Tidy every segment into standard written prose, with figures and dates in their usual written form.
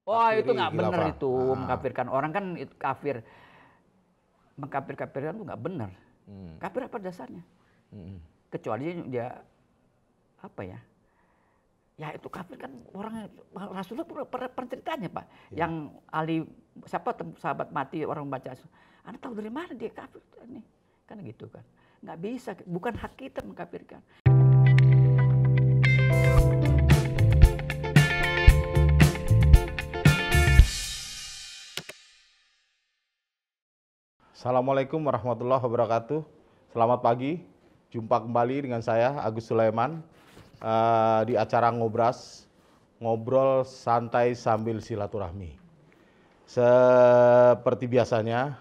Oh itu takfiri nggak benar khilafah. itu, mengkafirkan orang kan itu kafir, mengkafir-kafirkan itu nggak benar. Kafir apa dasarnya? Kecuali dia apa ya? Ya itu kafir kan orang Rasulullah pernah ceritanya Pak, yang ahli siapa sahabat mati orang membaca, Anda tahu dari mana dia kafir nih? Kan gitu kan, nggak bisa, bukan hak kita mengkafirkan. Assalamualaikum warahmatullahi wabarakatuh. Selamat pagi, jumpa kembali dengan saya Agus Sulaiman di acara Ngobras, ngobrol santai sambil silaturahmi. Seperti biasanya,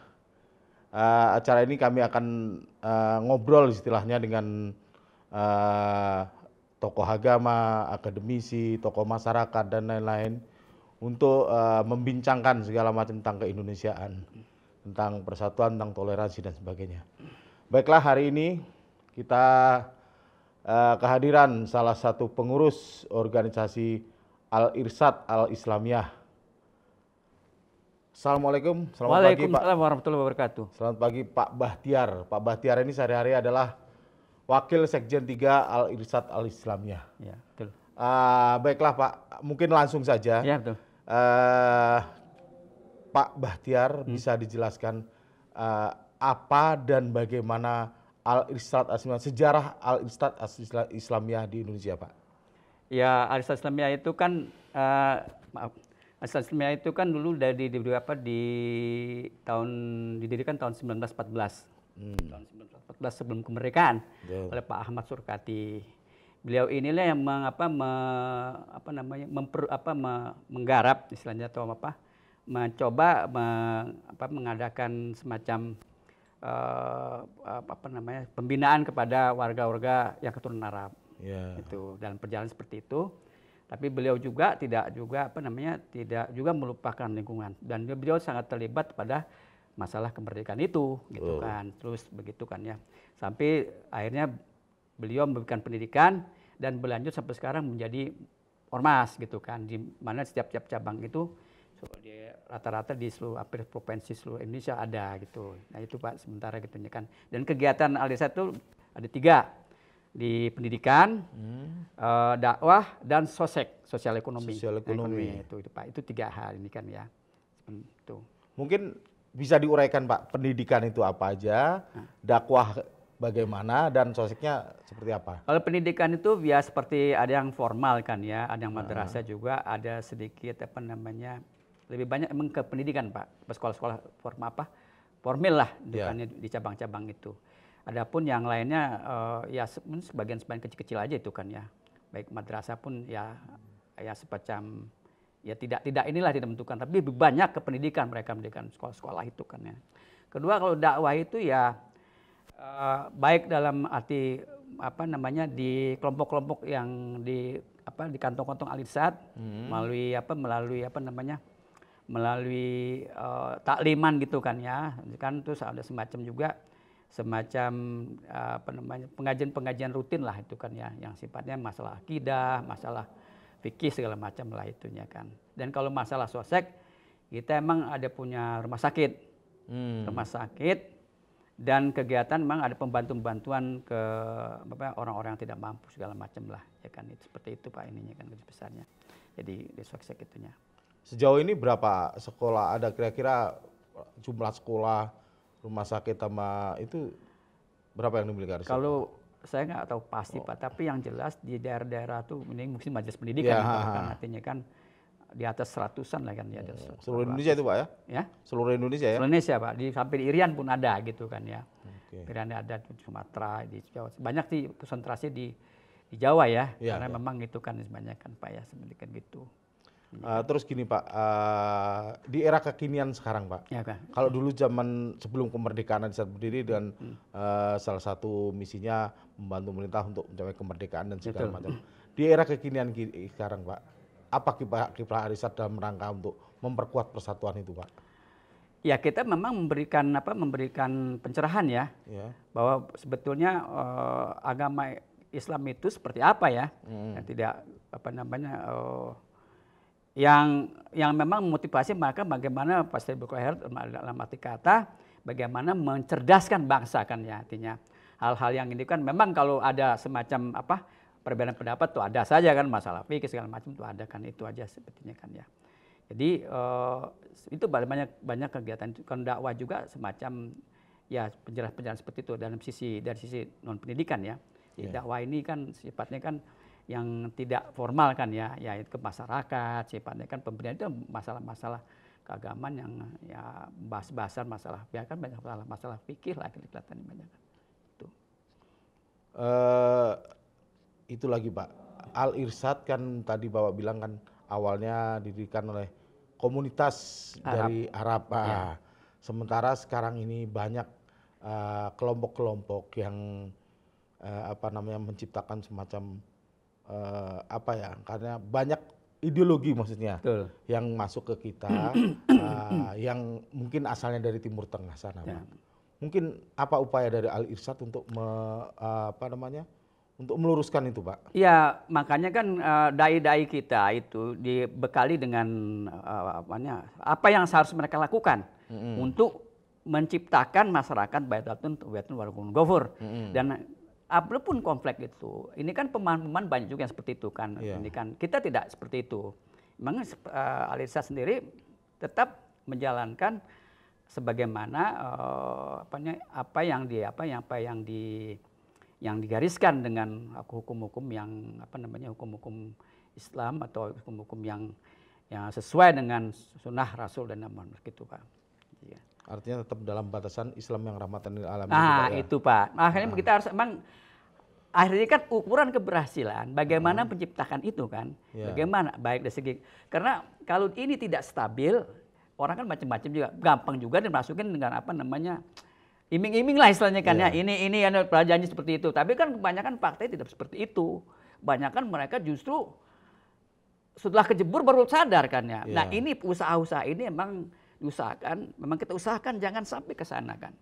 acara ini kami akan ngobrol istilahnya dengan tokoh agama, akademisi, tokoh masyarakat dan lain-lain untuk membincangkan segala macam tentang keindonesiaan, tentang persatuan, tentang toleransi dan sebagainya. Baiklah, hari ini kita kehadiran salah satu pengurus organisasi Al-Irsyad Al-Islamiyah. Assalamualaikum, selamat pagi Pak. Waalaikumsalam warahmatullahi wabarakatuh. Selamat pagi Pak Bahtiar. Pak Bahtiar ini sehari-hari adalah Wakil Sekjen 3 Al-Irsyad Al-Islamiyah. Ya, betul. Baiklah Pak, mungkin langsung saja. Ya, betul. Pak Bahtiar bisa dijelaskan apa dan bagaimana Al-Irsyad Al-Islamiyah, sejarah Al-Irsyad Al-Islamiyah di Indonesia, Pak? Ya, Al-Irsyad Al-Islamiyah itu kan Al-Irsyad Al-Islamiyah itu kan dulu didirikan tahun 1914. Tahun 1914 sebelum kemerdekaan oleh Pak Ahmad Surkati. Beliau inilah yang menggarap istilahnya atau mencoba mengadakan semacam pembinaan kepada warga-warga yang keturunan Arab. Itu dalam perjalanan seperti itu. Tapi beliau juga tidak juga melupakan lingkungan, dan beliau sangat terlibat pada masalah kemerdekaan itu, gitu kan. Terus begitu kan ya. Sampai akhirnya beliau memberikan pendidikan dan berlanjut sampai sekarang menjadi ormas, gitu kan. Di mana setiap cabang itu rata-rata di seluruh hampir provinsi seluruh Indonesia ada gitu. Nah itu Pak sementara gitu ya kan. Dan kegiatan Al-Irsyad itu ada 3. Di pendidikan, dakwah, dan sosial ekonomi. Itu Pak, itu 3 hal ini kan ya. Itu. Mungkin bisa diuraikan Pak, pendidikan itu apa aja, dakwah bagaimana, dan sosialnya seperti apa? Kalau pendidikan itu ya seperti ada yang formal kan ya, ada yang madrasah juga, ada sedikit lebih banyak emang ke pendidikan Pak, sekolah-sekolah formil lah, di cabang-cabang itu. Adapun yang lainnya ya sebagian kecil-kecil aja itu kan ya. Baik madrasah pun ya semacam ya tidak menentukan, tapi lebih banyak ke pendidikan, mereka mendidikan sekolah-sekolah itu kan ya. Kedua, kalau dakwah itu ya baik dalam arti di kelompok-kelompok yang di kantong-kantong Al-Irsyad melalui takliman gitu kan ya. Kan terus ada pengajian-pengajian rutin lah itu kan ya, yang sifatnya masalah akidah, masalah fikih segala macam lah itunya kan. Dan kalau masalah sosek, kita emang ada punya rumah sakit, dan kegiatan memang ada pembantuan ke orang-orang yang tidak mampu segala macam lah ya kan. Itu seperti itu Pak ininya kan besarnya. Jadi di sosek itunya. Sejauh ini berapa sekolah ada, kira-kira jumlah sekolah, rumah sakit sama itu berapa yang dimiliki? Kalau saya nggak tahu pasti Pak, tapi yang jelas di daerah-daerah tuh ini mungkin majelis pendidikan kan artinya kan di atas 100-an lah kan ya. Seluruh Indonesia itu Pak ya? Ya. Seluruh Indonesia ya? Seluruh Indonesia Pak, sampai di Irian pun ada gitu kan ya. Irian ada di Sumatera, di Jawa. Banyak sih konsentrasi di Jawa ya, karena memang itu kan sebanyak kan Pak ya, sebenarnya gitu. Terus gini Pak, di era kekinian sekarang Pak, kalau dulu zaman sebelum kemerdekaan Al-Irsyad berdiri dan salah satu misinya membantu pemerintah untuk mencapai kemerdekaan dan segala macam. Di era kekinian sekarang Pak, apa kiprah Al-Irsyad dalam rangka untuk memperkuat persatuan itu Pak? Ya kita memang memberikan pencerahan ya, bahwa sebetulnya agama Islam itu seperti apa ya, yang tidak yang memang memotivasi mereka bagaimana pasti berkoher dalam arti kata bagaimana mencerdaskan bangsa kan ya, artinya hal-hal yang ini kan memang kalau ada semacam perbedaan pendapat tuh ada saja kan, masalah fikih segala macam tuh ada kan, itu aja sepertinya kan ya. Jadi itu banyak kegiatan itu kan, dakwah juga semacam ya penjelasan seperti itu dari sisi non pendidikan ya. Dakwah ini kan sifatnya kan yang tidak formal kan ya itu ke masyarakat, sifatnya kan pemberian itu masalah-masalah keagamaan yang ya bahas-bahasan masalah, bahkan banyak masalah fikih lah kelihatannya banyak. Itu lagi Pak, Al-Irsyad kan tadi Bapak bilang kan awalnya didirikan oleh komunitas dari Arab. Sementara sekarang ini banyak kelompok-kelompok yang menciptakan semacam karena banyak ideologi maksudnya. Betul. Yang masuk ke kita yang mungkin asalnya dari Timur Tengah sana Pak. Mungkin apa upaya dari Al-Irsyad untuk untuk meluruskan itu Pak? Ya makanya kan dai-dai kita itu dibekali dengan apa yang seharus mereka lakukan untuk menciptakan masyarakat baitatun warahmatun ghafur. Dan apapun konflik itu, ini kan pemahaman banyak juga yang seperti itu kan. Ini kan kita tidak seperti itu. Memang Al-Irsyad sendiri tetap menjalankan sebagaimana apa yang digariskan dengan hukum-hukum yang hukum-hukum Islam atau hukum-hukum yang sesuai dengan sunnah Rasul dan Nabi gitu Pak. Ya. Artinya tetap dalam batasan Islam yang rahmatan lil alamin. Itu Pak. Akhirnya kita harus akhirnya kan ukuran keberhasilan bagaimana menciptakan itu kan. Bagaimana baik dari segi, karena kalau ini tidak stabil, orang kan macam-macam juga, gampang juga dimasukin dengan iming-iming lah istilahnya kan ya. Ini ada janji seperti itu. Tapi kan kebanyakan faktanya tidak seperti itu. Kebanyakan mereka justru setelah kejebur baru sadar kan ya. Nah ini usaha-usaha ini memang kita usahakan jangan sampai ke sana kan.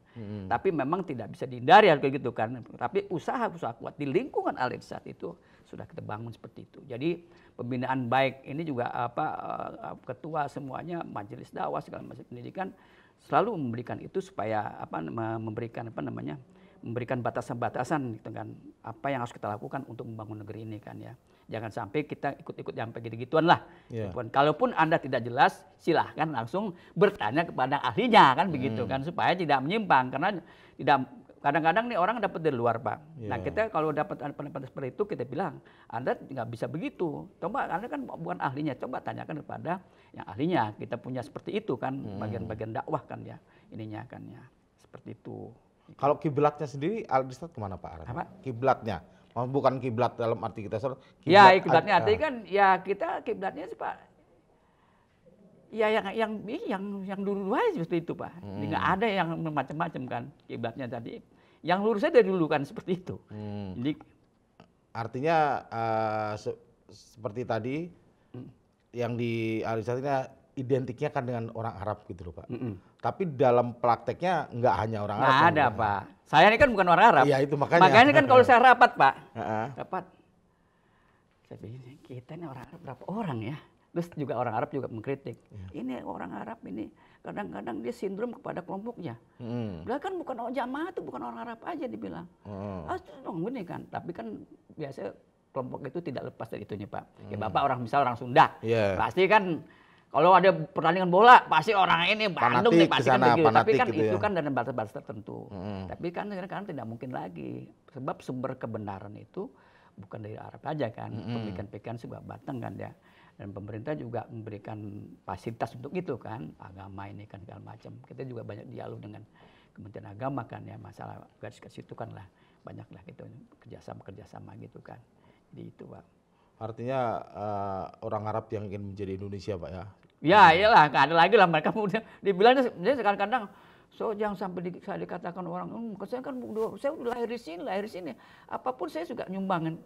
Tapi memang tidak bisa dihindari kayak gitu kan. Tapi usaha-usaha kuat di lingkungan Al-Irsyad itu sudah kita bangun seperti itu. Jadi pembinaan baik ini juga ketua semuanya, majelis dakwah segala macam pendidikan selalu memberikan itu supaya memberikan batasan-batasan gitu kan, apa yang harus kita lakukan untuk membangun negeri ini kan ya. Jangan sampai kita ikut-ikut sampai gitu-gituan lah. Kalaupun Anda tidak jelas, silahkan langsung bertanya kepada ahlinya kan begitu kan, supaya tidak menyimpang, karena kadang-kadang nih orang dapat dari luar Pak. Nah kita kalau dapat pendapat seperti itu kita bilang, Anda nggak bisa begitu. Coba Anda kan bukan ahlinya, coba tanyakan kepada yang ahlinya. Kita punya seperti itu kan, bagian-bagian dakwah kan ya, ininya kan ya, seperti itu. Kalau kiblatnya sendiri Al-Irsyad kemana Pak? Kiblatnya, bukan kiblat dalam arti kita kiblatnya artinya kan ya kita kiblatnya sih Pak. Ya yang dulu aja seperti itu Pak. Nggak ada yang macam-macam kan kiblatnya tadi. Yang lurusnya dari dulu kan seperti itu. Jadi artinya seperti tadi yang di Al-Irsyad ini identiknya kan dengan orang Arab gitu loh Pak. Tapi dalam prakteknya nggak hanya orang Arab. Nggak ada Pak. Saya ini kan bukan orang Arab. Iya itu makanya. Makanya kan kalau saya rapat Pak, saya bilang kita ini orang Arab berapa orang ya? Terus juga orang Arab juga mengkritik. Ini orang Arab ini kadang-kadang dia sindrom kepada kelompoknya. Bilang kan bukan jamaah itu bukan orang Arab aja dibilang. Dong ini kan. Tapi kan biasa kelompok itu tidak lepas dari itunya Pak. Ya Bapak orang Sunda. Pasti kan kalau ada pertandingan bola pasti orang ini Bandung nih pasti kan begitu. Tapi kan gitu itu kan dalam batas-batas tertentu. Tapi kan sekarang tidak mungkin lagi. Sebab sumber kebenaran itu bukan dari Arab aja kan. Pemikiran-pemikiran juga Batang kan ya. Dan pemerintah juga memberikan fasilitas untuk itu kan. Agama ini kan segala macam. Kita juga banyak dialog dengan Kementerian Agama kan ya. Masalah garis-garis itu kan lah. Banyak lah gitu kerjasama gitu kan. Jadi itu Pak. Artinya orang Arab yang ingin menjadi Indonesia Pak ya? Ya iyalah, nggak ada lagi lah mereka dibilangnya kadang-kadang jangan sampai saya dikatakan orang, saya kan saya udah lahir di sini, apapun saya juga nyumbangin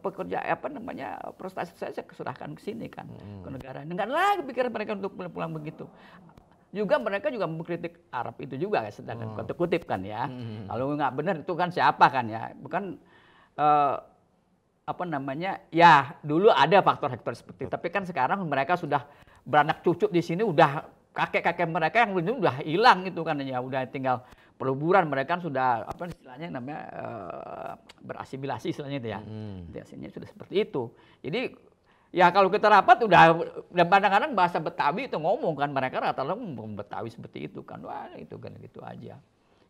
prestasi saya serahkan ke sini kan, ke negara. Nggak ada lagi pikiran mereka untuk pulang begitu. Juga mereka juga mengkritik Arab itu juga, sedangkan kutip kan ya. Kalau nggak benar itu kan siapa kan ya, bukan ya dulu ada faktor-faktor seperti itu, tapi kan sekarang mereka sudah beranak cucu di sini udah kakek-kakek mereka yang udah hilang gitu kan ya, udah tinggal peluburan, mereka kan sudah apa istilahnya namanya berasimilasi istilahnya itu ya. Biasanya sudah seperti itu. Jadi ya kalau kita rapat udah kadang-kadang bahasa Betawi itu ngomong kan, mereka rata-rata ngomong Betawi seperti itu kan. Wah, itu kan gitu aja.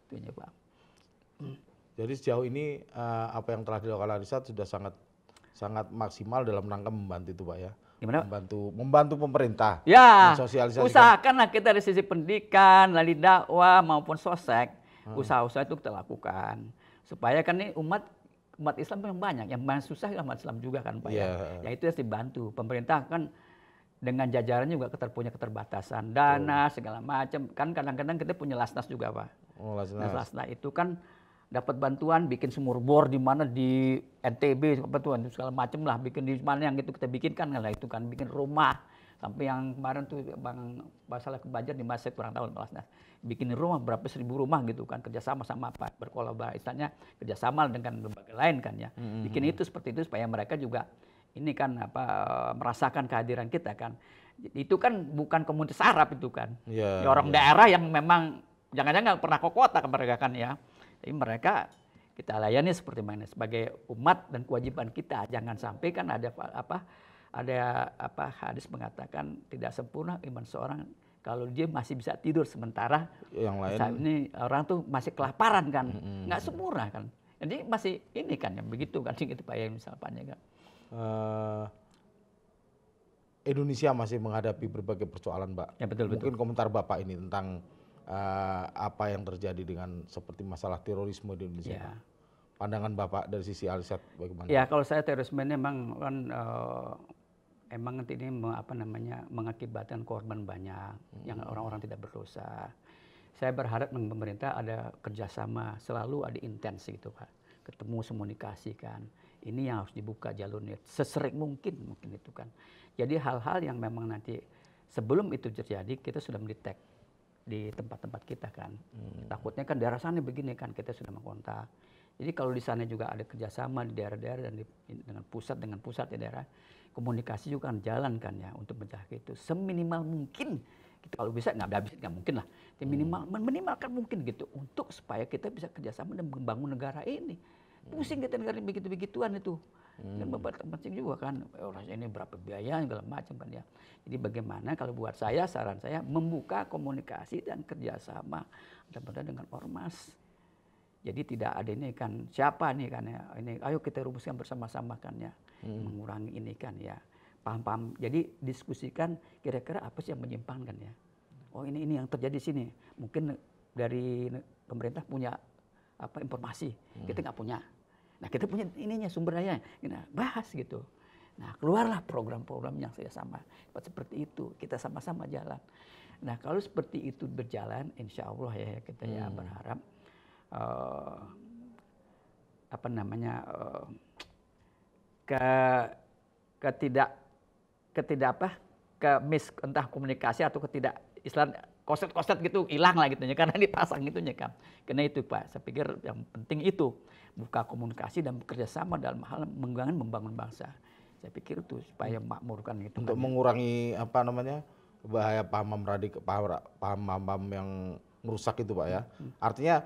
Itunya, Pak. Jadi sejauh ini apa yang telah dilakukan Arisat sudah sangat maksimal dalam rangka membantu itu, Pak ya. Gimana? Membantu pemerintah. Ya, usahakanlah kita dari sisi pendidikan, dari dakwah maupun sosek, usaha-usaha itu kita lakukan. Supaya kan ini umat Islam yang banyak, yang susah umat Islam juga kan Pak ya. Ya itu harus dibantu. Pemerintah kan dengan jajarannya juga punya keterbatasan, dana segala macam. Kan kadang-kadang kita punya Lasnas juga Pak. Oh, Lasnas. Lasnas itu kan dapat bantuan bikin sumur bor di mana di NTB bantuan segala macam lah, bikin di mana yang itu kita bikinkan lah, itu kan bikin rumah sampai yang kemarin tuh Bang masalah kebanjir di masa kurang tahun Lasnas bikin rumah berapa 1000 rumah gitu kan, kerjasama sama apa berkolaborasi istilahnya, kerjasama dengan lembaga lain kan ya, bikin itu seperti itu supaya mereka juga ini kan apa merasakan kehadiran kita kan. Itu kan bukan komunitas Arab itu kan, orang daerah yang memang jangan-jangan nggak pernah ke kota mereka kan ya. Jadi mereka kita layani seperti mana sebagai umat dan kewajiban kita. Jangan sampai kan ada hadis mengatakan tidak sempurna iman seorang kalau dia masih bisa tidur sementara yang lain ini orang tuh masih kelaparan kan, nggak sempurna kan. Jadi masih ini kan yang begitu kan gitu Pak ya misalnya kan. Indonesia masih menghadapi berbagai persoalan, Pak. Ya, betul. Mungkin komentar Bapak ini tentang apa yang terjadi dengan seperti masalah terorisme di Indonesia. Ya. Pandangan Bapak dari sisi Arisat bagaimana? Ya kalau saya terorisme ini memang kan emang ini mengakibatkan korban banyak yang orang-orang tidak berdosa. Saya berharap dengan pemerintah ada kerjasama, selalu ada intens gitu Pak. Ketemu komunikasikan. Ini yang harus dibuka jalurnya sesering mungkin itu kan. Jadi hal-hal yang memang nanti sebelum itu terjadi kita sudah mendetek di tempat-tempat kita kan. Takutnya kan daerah sana begini kan, kita sudah mengkontak. Jadi kalau di sana juga ada kerjasama di daerah-daerah dan dengan pusat di daerah, komunikasi juga kan jalan kan ya untuk mencegah itu. Seminimal mungkin, kita kalau bisa nggak mungkin lah. Minimalkan mungkin gitu untuk supaya kita bisa kerjasama dan membangun negara ini. Pusing kita negara begitu-begituan itu. Dan Bapak penting juga kan, orang ini berapa biaya segala macam kan ya. Jadi bagaimana kalau buat saya, saran saya membuka komunikasi dan kerjasama dengan ormas. Jadi tidak ada ini kan, siapa nih kan ya, ini ayo kita rumuskan bersama-sama kan ya, mengurangi ini kan ya. Paham-paham, jadi diskusikan kira-kira apa sih yang menyimpang kan ya. Oh ini yang terjadi di sini, mungkin dari pemerintah punya informasi, kita nggak punya. Nah kita punya ininya sumber daya, kita bahas gitu. Nah keluarlah program-program yang sama seperti itu, kita sama-sama jalan. Nah kalau seperti itu berjalan, insya Allah ya kita ya berharap entah komunikasi atau istilah koset-koset gitu hilang lah gitu ya, karena dipasang itunya kan. Karena itu Pak, saya pikir yang penting itu buka komunikasi dan bekerja sama dalam hal membangun bangsa. Saya pikir itu supaya makmurkan itu. Untuk mengurangi bahaya paham yang merusak itu Pak ya. Artinya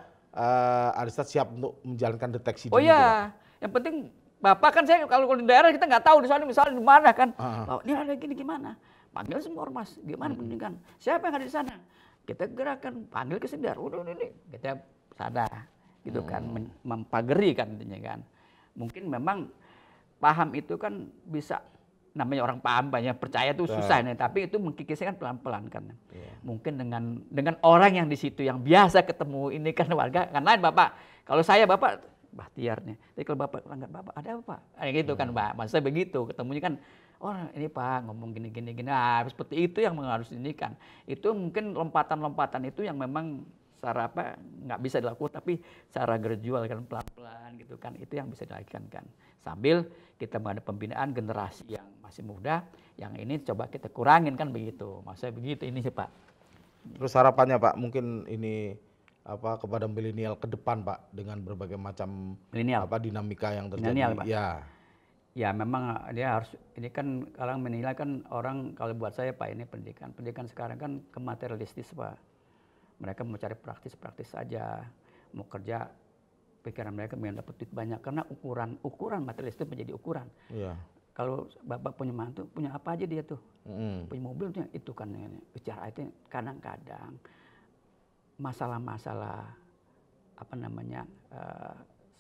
Arisat siap untuk menjalankan deteksi. Oh iya, yang penting Bapak kan saya kalau di daerah kita nggak tahu di sana misalnya di mana kan. Ini ada gini gimana? Panggil semua ormas, gimana pendidikan? Siapa yang ada di sana? Kita gerakan, panggil ke Sindar. Udah ini kita sadar gitu kan, mempagari kan intinya kan. Mungkin memang paham itu kan bisa, namanya orang paham banyak percaya tuh susah nih, tapi itu mengkikisnya kan pelan-pelan kan. Mungkin dengan orang yang di situ yang biasa ketemu ini kan warga, kan lain Bapak. Kalau saya Bapak Bahtiar nih, tapi kalau Bapak ada apa Pak? Gitu kan Pak, maksudnya begitu, ketemunya kan, oh ini Pak ngomong gini. Nah seperti itu yang harus ini kan. Itu mungkin lompatan-lompatan itu yang memang secara nggak bisa dilakukan, tapi secara gradual kan pelan-pelan gitu kan, itu yang bisa dilakukan kan. Sambil kita menghadapi pembinaan generasi yang masih muda, yang ini coba kita kurangin kan begitu. Maksudnya begitu ini sih Pak. Terus harapannya Pak, mungkin ini kepada milenial ke depan Pak, dengan berbagai macam dinamika yang terjadi. Milenial, Pak. Ya memang dia harus, ini kan kalau menilai kan orang, kalau buat saya Pak, ini pendidikan sekarang kan kematerialistis Pak. Mereka mau cari praktis saja, mau kerja, pikiran mereka ingin dapat duit banyak, karena ukuran materialistis itu menjadi ukuran. Iya. Kalau Bapak punya mantu, punya apa aja dia tuh, punya mobil itu kan, bicara itu kadang-kadang masalah-masalah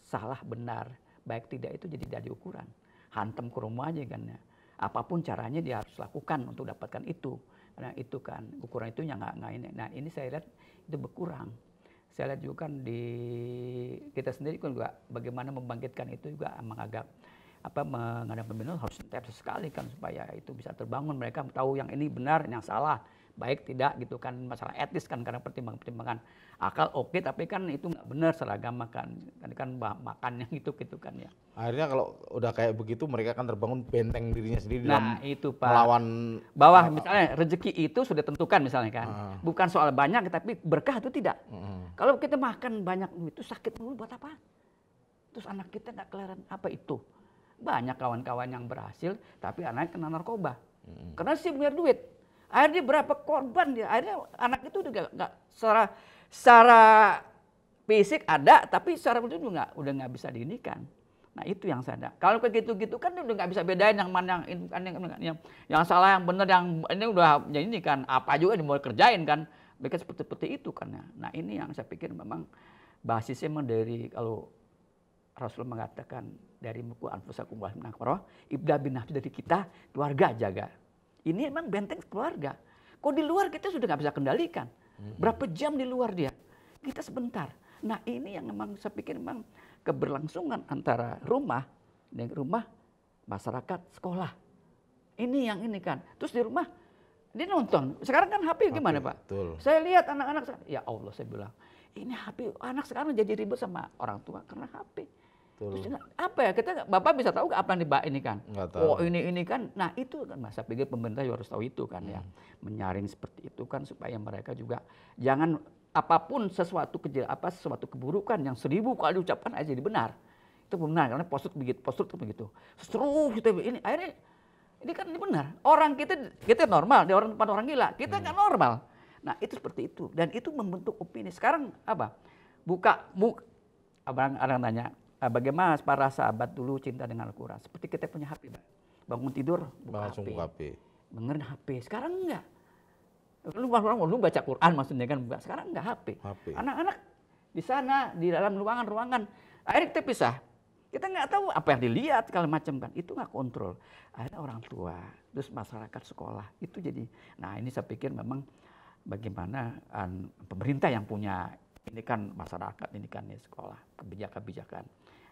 salah benar, baik tidak itu jadi ukuran. Hantam ke rumah aja kan ya. Apapun caranya dia harus lakukan untuk dapatkan itu. Karena itu kan ukuran itu nggak ini. Nah ini saya lihat itu berkurang. Saya lihat juga kan di kita sendiri kan juga bagaimana membangkitkan itu juga emang agak mengadakan pembinaan harus intensif sekali kan supaya itu bisa terbangun. Mereka tahu yang ini benar, yang salah, baik tidak gitu kan, masalah etis kan, karena pertimbangan akal oke, tapi kan itu nggak benar seragam kan makannya gitu kan ya. Akhirnya kalau udah kayak begitu mereka kan terbangun benteng dirinya sendiri dalam itu Pak, melawan bahwa misalnya rezeki itu sudah tentukan misalnya kan, bukan soal banyak tapi berkah itu tidak. Kalau kita makan banyak itu sakit dulu buat apa? Terus anak kita nggak kelihatan apa itu. Banyak kawan-kawan yang berhasil tapi anaknya kena narkoba karena sih punya duit. Akhirnya berapa korban dia, akhirnya anak itu juga nggak secara fisik ada, tapi secara itu udah nggak bisa diinikan. Nah itu yang saya ada. Kalau kayak gitu kan udah nggak bisa bedain yang mana yang salah, yang benar, yang ini udah ini kan apa juga mau kerjain kan, mereka seperti itu kan ya. Nah ini yang saya pikir memang basisnya memang dari, kalau Rasul mengatakan dari muku anfusakum wa minaqroh, ibda bin nafsi, dari kita keluarga jaga. Ini emang benteng keluarga. Kok di luar kita sudah nggak bisa kendalikan. Berapa jam di luar dia? Kita sebentar. Nah ini yang memang saya pikir memang keberlangsungan antara rumah dengan rumah, masyarakat, sekolah. Ini yang ini kan. Terus di rumah dia nonton. Sekarang kan HP gimana Pak? Betul. Saya lihat anak-anak, ya Allah saya bilang, ini HP anak sekarang jadi ribut sama orang tua karena HP. Terus apa ya, kita Bapak bisa tahu apa yang ini kan? Oh ini kan, nah itu kan masa pikir pemerintah juga harus tahu itu kan ya, menyaring seperti itu kan supaya mereka juga jangan apapun sesuatu keburukan yang 1000 kali diucapkan aja jadi benar. Itu benar karena postur begitu. Seru kita ini akhirnya ini kan ini benar. Orang kita normal, dia orang gila, kita nggak normal. Nah itu seperti itu dan itu membentuk opini. Sekarang apa? Orang tanya, bagaimana para sahabat dulu cinta dengan Al-Quran? Seperti kita punya HP, Pak. Bangun tidur, buka HP. Dengerin HP. Sekarang enggak. Lu baca Quran maksudnya kan. Sekarang enggak HP. Anak-anak di sana, di dalam ruangan. Akhirnya kita pisah. Kita nggak tahu apa yang dilihat, segala macam kan. Itu nggak kontrol. Akhirnya orang tua, terus masyarakat, sekolah. Itu jadi, nah ini saya pikir memang bagaimana pemerintah yang punya, ini kan masyarakat, ini kan sekolah, kebijakan.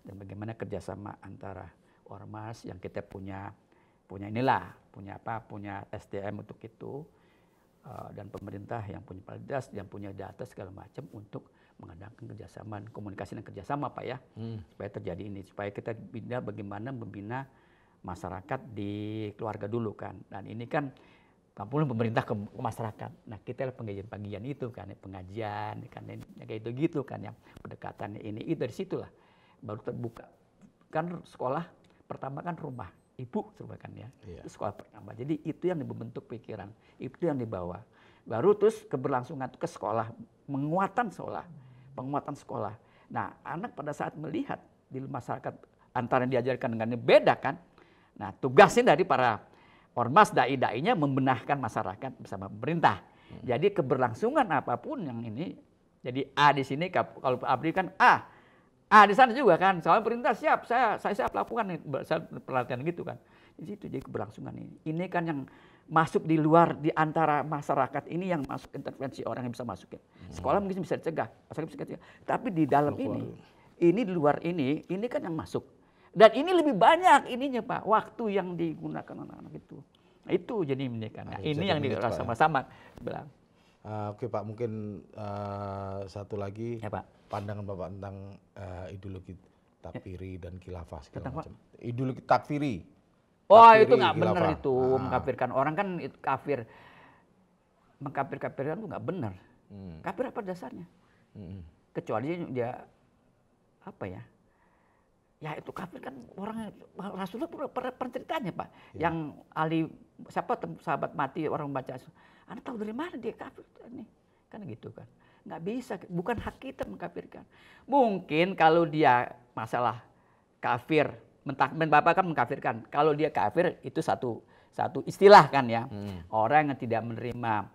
Dan bagaimana kerjasama antara ormas yang kita punya SDM untuk itu, dan pemerintah yang punya validitas, yang punya data segala macam untuk mengadakan kerjasama, komunikasi dan kerjasama Pak ya, supaya terjadi ini, supaya kita bagaimana membina masyarakat di keluarga dulu kan, dan ini kan kampung pemerintah ke masyarakat. Nah kita pengajian itu kan, pengajian kan, kayak gitu kan, yang pendekatannya ini dari situlah baru terbuka kan. Sekolah pertama kan rumah ibu coba kan ya, itu sekolah pertama. Jadi itu yang dibentuk pikiran, itu yang dibawa, baru terus keberlangsungan itu ke sekolah, penguatan sekolah. Nah anak pada saat melihat di masyarakat antara yang diajarkan dengan beda kan. Nah tugasnya dari para ormas dai-dainya membenahkan masyarakat bersama pemerintah. Jadi keberlangsungan apapun yang ini, jadi A di sini kalau Abri kan A di sana juga kan, soalnya perintah siap, saya siap lakukan, saya pelatihan gitu kan. Di situ jadi keberlangsungan ini. Ini kan yang masuk di luar, di antara masyarakat ini yang masuk intervensi orang yang bisa masukin. Sekolah mungkin bisa dicegah, masyarakat bisa dicegah. Tapi di dalam ini di luar ini kan yang masuk. Dan ini lebih banyak ininya Pak, waktu yang digunakan anak-anak itu. Nah, itu jadi ini kan. Nah, ini yang dirasa sama-sama bilang. Oke Pak, mungkin satu lagi ya, Pak. Pandangan Bapak tentang ideologi takfiri dan khilafah segala macam. Ideologi takfiri. Itu nggak benar itu, mengkafirkan orang kan itu kafir. Mengkafirkan itu nggak benar. Kafir apa dasarnya? Kecuali dia apa ya? Ya itu kafir kan orang Rasulullah pernah ceritanya Pak, yang ahli siapa sahabat mati orang membaca, Anda tahu dari mana dia kafir nih? Kan gitu kan. Nggak bisa, bukan hak kita mengkafirkan. Mungkin kalau dia masalah kafir, Bapak kan mengkafirkan. Kalau dia kafir itu satu istilah kan ya. Orang yang tidak menerima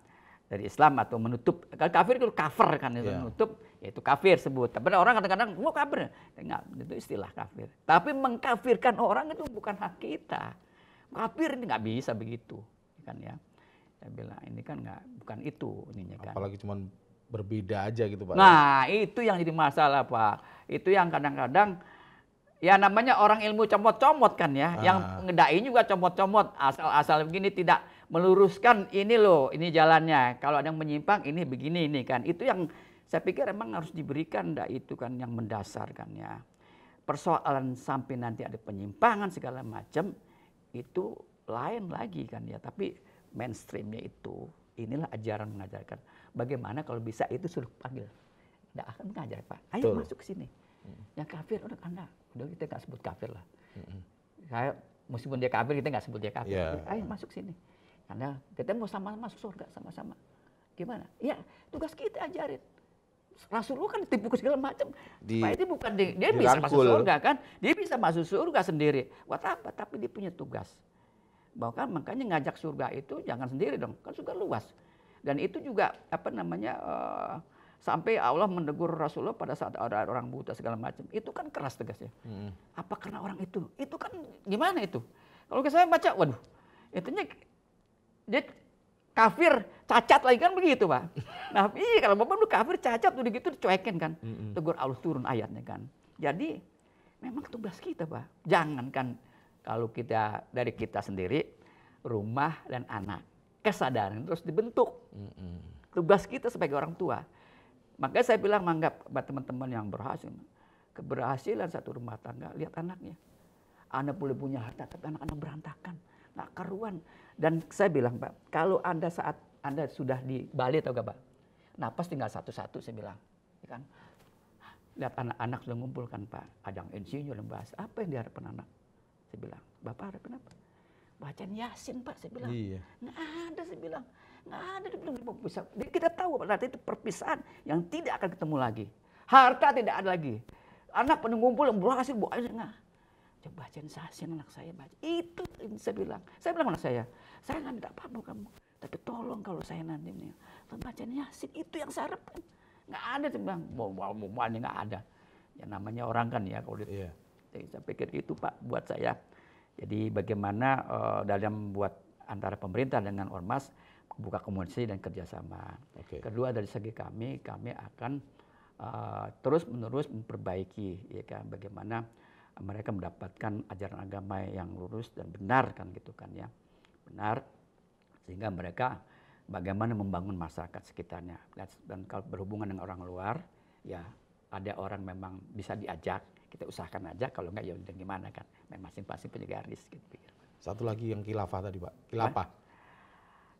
dari Islam atau menutup, kalau kafir itu cover kan, itu menutup, yaitu kafir sebut. Tapi orang kadang-kadang mau kafir, enggak, itu istilah kafir. Tapi mengkafirkan orang itu bukan hak kita. Kafir ini nggak bisa begitu, kan ya. Saya bilang ini kan bukan itu ininya kan. Apalagi cuman berbeda aja gitu Pak. Nah itu yang jadi masalah Pak. Itu yang kadang-kadang ya namanya orang ilmu comot-comot kan ya. Yang ngedai juga comot-comot. Asal-asal begini tidak meluruskan ini loh, ini jalannya. Kalau ada yang menyimpang ini begini ini kan. Itu yang saya pikir emang harus diberikan itu kan yang mendasar kan ya. Persoalan sampai nanti ada penyimpangan segala macam itu lain lagi kan ya. Tapi mainstreamnya itu inilah ajaran mengajarkan. Bagaimana kalau bisa itu suruh panggil. Tidak akan mengajar Pak. Ayo masuk ke sini. Yang kafir udah kita nggak sebut kafir lah. Saya meskipun dia kafir kita nggak sebut dia kafir. Ayo masuk sini. Karena kita mau sama masuk surga sama-sama. Gimana? Ya tugas kita ajarin. Rasulullah kan tipu segala macam. Supaya dia bukan dia bisa masuk surga kan? Dia bisa masuk surga sendiri. Buat apa? Tapi dia punya tugas. Bahkan makanya ngajak surga itu jangan sendiri dong. Kan surga luas. Dan itu juga sampai Allah menegur Rasulullah pada saat ada orang buta segala macam. Itu kan keras tegasnya. Apa karena orang itu? Itu kan gimana itu? Kalau saya baca, waduh, itunya dia kafir, cacat lagi kan begitu Pak. Nah kalau Bapak lu kafir, cacat udah gitu dicuekin kan. Tegur Allah turun ayatnya kan. Jadi memang tugas kita Pak. Jangankan kalau kita dari kita sendiri, rumah dan anak. Kesadaran terus dibentuk. Tugas kita sebagai orang tua. Makanya saya bilang menganggap teman-teman yang berhasil. Keberhasilan satu rumah tangga, lihat anaknya. Anda boleh punya harta, tapi anak-anak berantakan. Nggak karuan. Dan saya bilang Pak, kalau Anda saat Anda sudah di Bali atau gak Pak, napas tinggal satu-satu saya bilang. Ya kan? Lihat anak-anak sudah ngumpul kan Pak. Ada yang insinyur yang bahas. Apa yang diharapkan anak? Saya bilang, Bapak harapin apa? Bacaan Yasin Pak, saya bilang. Nggak ada saya bilang. Nggak ada. Bisa. Kita tahu berarti itu perpisahan yang tidak akan ketemu lagi. Harta tidak ada lagi. Anak pada ngumpul yang berhasil, enggak. Coba bacaan Yasin anak saya baca. Itu saya bilang. Saya bilang anak saya nggak minta apa-apa kamu. Tapi tolong kalau saya nanti bacaan Yasin, itu yang saya harapkan. Nggak ada saya bilang. Mau-mauannya nggak ada. Ya namanya orang kan ya. Kalau jadi saya pikir itu Pak buat saya. Jadi bagaimana dalam buat antara pemerintah dengan ormas buka komunikasi dan kerjasama. Kedua dari segi kami akan terus-menerus memperbaiki ya kan bagaimana mereka mendapatkan ajaran agama yang lurus dan benar kan gitu kan ya. Benar sehingga mereka bagaimana membangun masyarakat sekitarnya. Dan kalau berhubungan dengan orang luar ya ada orang memang bisa diajak, kita usahakan aja, kalau enggak ya udah gimana kan, masing-masing punya garis gitu. Satu lagi yang khilafah tadi Pak, khilafah.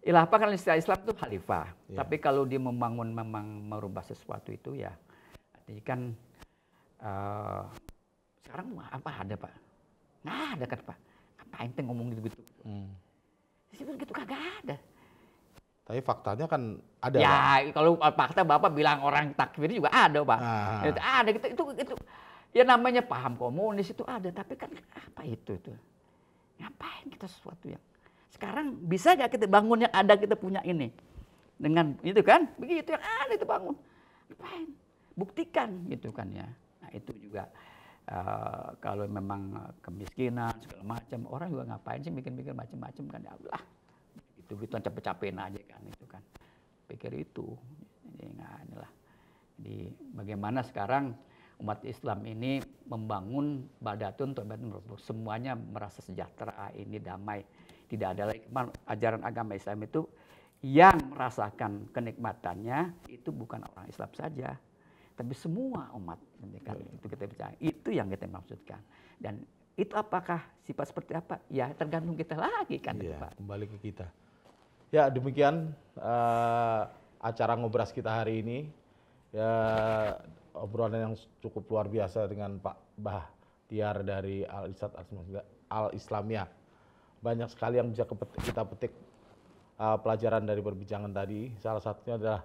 Khilafah kan istilah Islam itu khalifah, tapi kalau dia memang merubah sesuatu itu ya, artinya kan sekarang apa ada Pak? Nggak ada kan Pak, ngapain teh ngomong gitu-gitu. Gitu kagak ada. Tapi faktanya kan ada. Ya Pak. Kalau fakta Bapak bilang orang takfir juga ada Pak. Ada itu ya namanya paham komunis itu ada, tapi kan apa itu? Ngapain kita sesuatu yang sekarang bisa nggak kita bangun yang ada kita punya ini dengan itu kan? Begitu yang ada itu bangun. Ngapain? Buktikan gitu kan ya. Nah itu juga kalau memang kemiskinan segala macam orang juga ngapain sih bikin-bikin macam-macam kan ya Allah. Itu capek-capekin aja kan itu kan. Pikir itu. Jadi inilah. Jadi bagaimana sekarang umat Islam ini membangun badatun semuanya merasa sejahtera, ini damai. Tidak ada lagi ajaran agama Islam itu yang merasakan kenikmatannya itu bukan orang Islam saja, tapi semua umat. Itu kita bicara. Itu yang kita maksudkan. Dan itu apakah sifat seperti apa? Ya tergantung kita lagi kan. Pak. Kembali ke kita. Ya demikian acara ngobras kita hari ini. Ya obrolan yang cukup luar biasa dengan Pak Bah Diyar dari Al-Irsyad Al-Islamiyah. Banyak sekali yang bisa kita petik pelajaran dari perbincangan tadi. Salah satunya adalah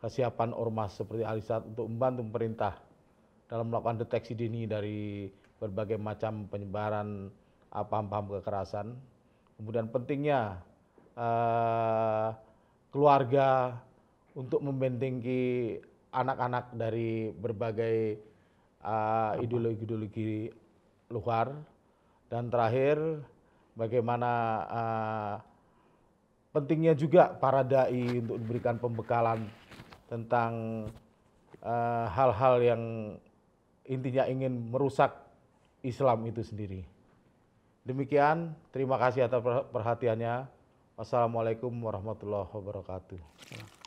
kesiapan ormas seperti Al-Irsyad untuk membantu pemerintah dalam melakukan deteksi dini dari berbagai macam penyebaran paham-paham kekerasan. Kemudian pentingnya keluarga untuk membentengi anak-anak dari berbagai ideologi-ideologi luar. Dan terakhir, bagaimana pentingnya juga para dai untuk diberikan pembekalan tentang hal-hal yang intinya ingin merusak Islam itu sendiri. Demikian, terima kasih atas perhatiannya. Wassalamualaikum warahmatullahi wabarakatuh.